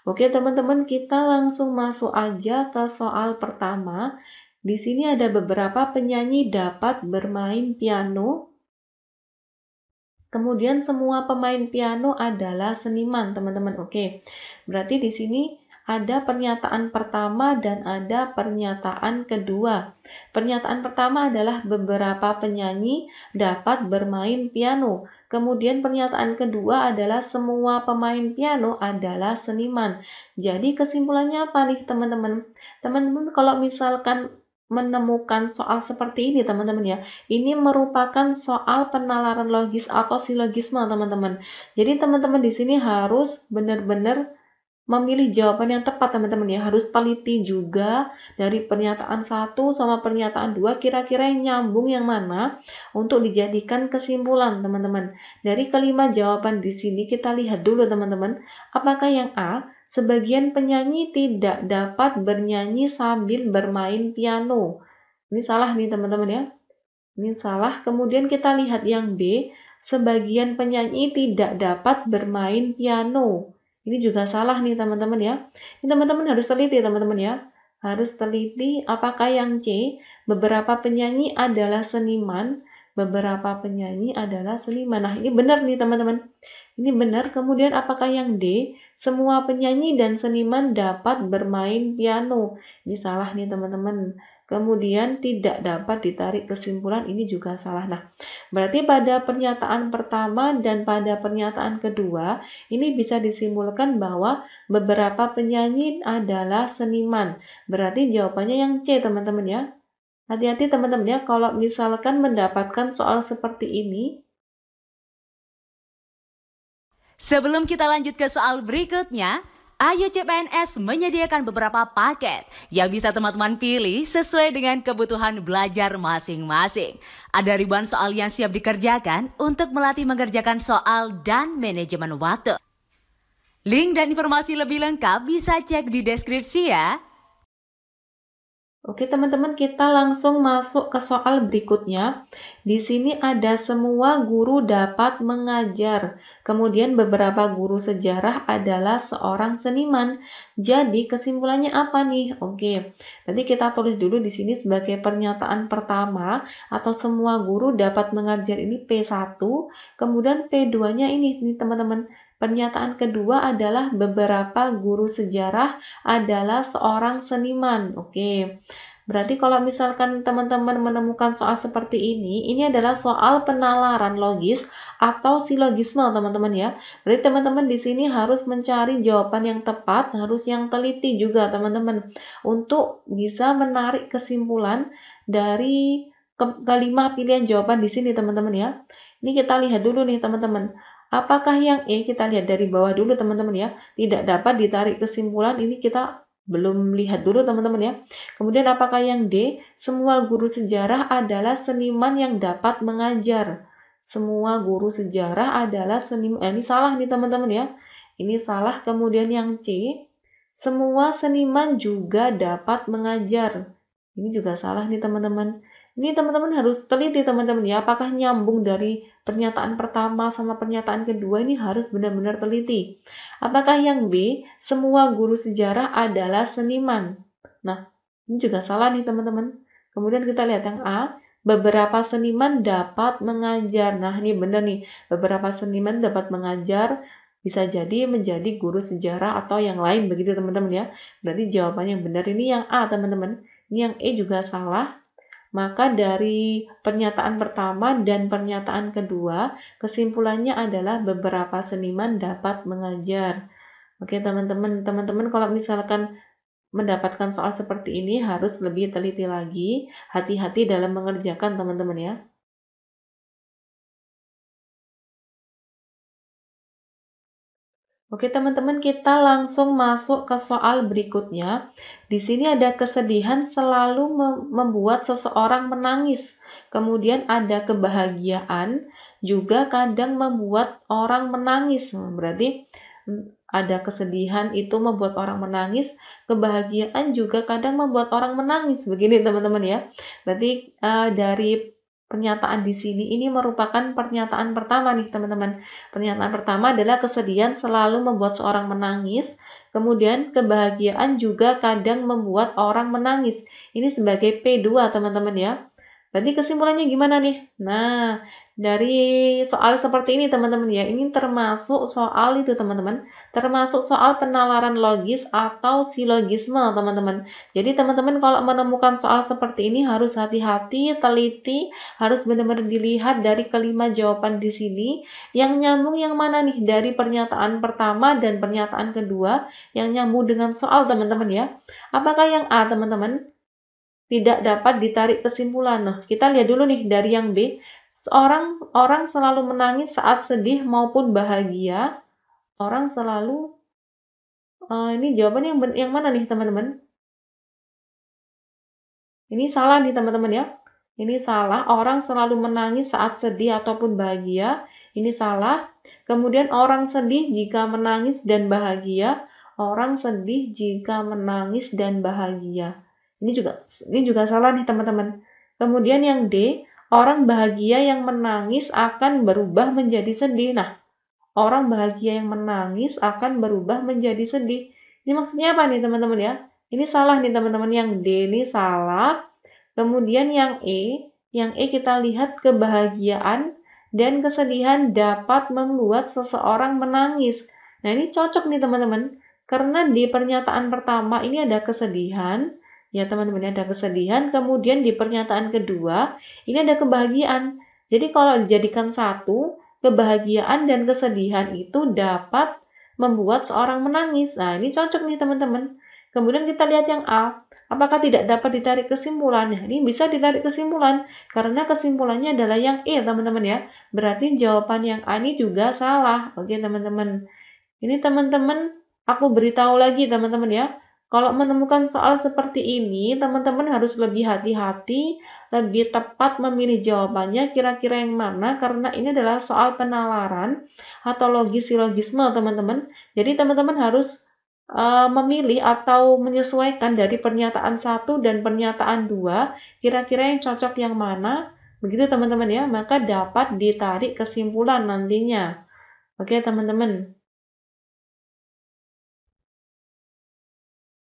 Oke, teman-teman, kita langsung masuk aja ke soal pertama. Di sini ada beberapa penyanyi dapat bermain piano. Kemudian semua pemain piano adalah seniman, teman-teman. Oke. Berarti di sini ada pernyataan pertama dan ada pernyataan kedua. Pernyataan pertama adalah beberapa penyanyi dapat bermain piano. Kemudian pernyataan kedua adalah semua pemain piano adalah seniman. Jadi kesimpulannya apa nih, teman-teman? Teman-teman kalau misalkan menemukan soal seperti ini, teman-teman ya, ini merupakan soal penalaran logis atau silogisme, teman-teman. Jadi teman-teman di sini harus benar-benar memilih jawaban yang tepat, teman-teman ya. Harus teliti juga dari pernyataan satu sama pernyataan dua, kira-kira yang nyambung yang mana untuk dijadikan kesimpulan, teman-teman. Dari kelima jawaban di sini kita lihat dulu, teman-teman. Apakah yang A, sebagian penyanyi tidak dapat bernyanyi sambil bermain piano? Ini salah nih, teman-teman ya. Ini salah. Kemudian kita lihat yang B, sebagian penyanyi tidak dapat bermain piano. Ini juga salah nih, teman-teman ya. Ini teman-teman harus teliti, teman-teman ya. Harus teliti apakah yang C, beberapa penyanyi adalah seniman, beberapa penyanyi adalah seniman. Nah, ini benar nih, teman-teman. Ini benar. Kemudian apakah yang D, semua penyanyi dan seniman dapat bermain piano? Ini salah nih, teman-teman. Kemudian tidak dapat ditarik kesimpulan, ini juga salah. Nah, berarti pada pernyataan pertama dan pada pernyataan kedua, ini bisa disimpulkan bahwa beberapa penyanyi adalah seniman. Berarti jawabannya yang C, teman-teman ya. Hati-hati teman-teman ya, kalau misalkan mendapatkan soal seperti ini. Sebelum kita lanjut ke soal berikutnya, Ayo CPNS menyediakan beberapa paket yang bisa teman-teman pilih sesuai dengan kebutuhan belajar masing-masing. Ada ribuan soal yang siap dikerjakan untuk melatih mengerjakan soal dan manajemen waktu. Link dan informasi lebih lengkap bisa cek di deskripsi ya. Oke teman-teman, kita langsung masuk ke soal berikutnya. Di sini ada semua guru dapat mengajar. Kemudian beberapa guru sejarah adalah seorang seniman. Jadi kesimpulannya apa nih? Oke, nanti kita tulis dulu di sini sebagai pernyataan pertama atau semua guru dapat mengajar ini P1. Kemudian P2-nya ini nih teman-teman. Pernyataan kedua adalah beberapa guru sejarah adalah seorang seniman. Oke. Berarti kalau misalkan teman-teman menemukan soal seperti ini adalah soal penalaran logis atau silogisme, teman-teman ya. Berarti teman-teman di sini harus mencari jawaban yang tepat, harus yang teliti juga, teman-teman, untuk bisa menarik kesimpulan dari kelima pilihan jawaban di sini, teman-teman ya. Ini kita lihat dulu nih, teman-teman. Apakah yang E, kita lihat dari bawah dulu teman-teman ya, tidak dapat ditarik kesimpulan, ini kita belum lihat dulu teman-teman ya. Kemudian apakah yang D, semua guru sejarah adalah seniman yang dapat mengajar? Semua guru sejarah adalah seniman, ini salah nih teman-teman ya. Ini salah. Kemudian yang C, semua seniman juga dapat mengajar. Ini juga salah nih teman-teman. Ini teman-teman harus teliti teman-teman ya, apakah nyambung dari pernyataan pertama sama pernyataan kedua, ini harus benar-benar teliti. Apakah yang B, semua guru sejarah adalah seniman? Nah, ini juga salah nih teman-teman. Kemudian kita lihat yang A, beberapa seniman dapat mengajar. Nah, ini benar nih, beberapa seniman dapat mengajar, bisa jadi menjadi guru sejarah atau yang lain begitu teman-teman ya. Berarti jawaban yang benar ini yang A teman-teman. Ini yang E juga salah. Maka dari pernyataan pertama dan pernyataan kedua, kesimpulannya adalah beberapa seniman dapat mengajar. Oke teman-teman kalau misalkan mendapatkan soal seperti ini harus lebih teliti lagi, hati-hati dalam mengerjakan teman-teman ya. Oke teman-teman, kita langsung masuk ke soal berikutnya. Di sini ada kesedihan selalu membuat seseorang menangis. Kemudian ada kebahagiaan juga kadang membuat orang menangis. Berarti ada kesedihan itu membuat orang menangis, kebahagiaan juga kadang membuat orang menangis. Begini teman-teman ya. Berarti dari pernyataan di sini ini merupakan pernyataan pertama nih teman-teman. Pernyataan pertama adalah kesedihan selalu membuat seorang menangis, kemudian kebahagiaan juga kadang membuat orang menangis. Ini sebagai P2 teman-teman ya. Berarti kesimpulannya gimana nih? Nah, dari soal seperti ini teman-teman ya, ini termasuk soal itu teman-teman, termasuk soal penalaran logis atau silogisme teman-teman. Jadi teman-teman kalau menemukan soal seperti ini harus hati-hati, teliti, harus benar-benar dilihat dari kelima jawaban di sini, yang nyambung yang mana nih dari pernyataan pertama dan pernyataan kedua yang nyambung dengan soal teman-teman ya. Apakah yang A teman-teman? Tidak dapat ditarik kesimpulan. Nah, kita lihat dulu nih dari yang B. Seorang orang selalu menangis saat sedih maupun bahagia. Orang selalu ini jawabannya yang mana nih teman-teman? Ini salah nih teman-teman ya. Ini salah. Orang selalu menangis saat sedih ataupun bahagia. Ini salah. Kemudian orang sedih jika menangis dan bahagia. Orang sedih jika menangis dan bahagia. Ini juga salah nih teman-teman. Kemudian yang D, orang bahagia yang menangis akan berubah menjadi sedih. Nah, orang bahagia yang menangis akan berubah menjadi sedih. Ini maksudnya apa nih teman-teman ya? Ini salah nih teman-teman, yang D ini salah. Kemudian yang E kita lihat kebahagiaan dan kesedihan dapat membuat seseorang menangis. Nah, ini cocok nih teman-teman. Karena di pernyataan pertama ini ada kesedihan, ya teman-teman ada kesedihan, kemudian di pernyataan kedua ini ada kebahagiaan. Jadi kalau dijadikan satu, kebahagiaan dan kesedihan itu dapat membuat seorang menangis. Nah, ini cocok nih teman-teman. Kemudian kita lihat yang A, apakah tidak dapat ditarik kesimpulan? Nah, ini bisa ditarik kesimpulan, karena kesimpulannya adalah yang E, teman-teman ya. Berarti jawaban yang A ini juga salah. Oke, teman-teman. Ini teman-teman, aku beritahu lagi teman-teman ya. Kalau menemukan soal seperti ini, teman-teman harus lebih hati-hati, lebih tepat memilih jawabannya kira-kira yang mana, karena ini adalah soal penalaran atau logis silogisme teman-teman. Jadi teman-teman harus memilih atau menyesuaikan dari pernyataan 1 dan pernyataan 2, kira-kira yang cocok yang mana, begitu teman-teman ya, maka dapat ditarik kesimpulan nantinya. Oke teman-teman.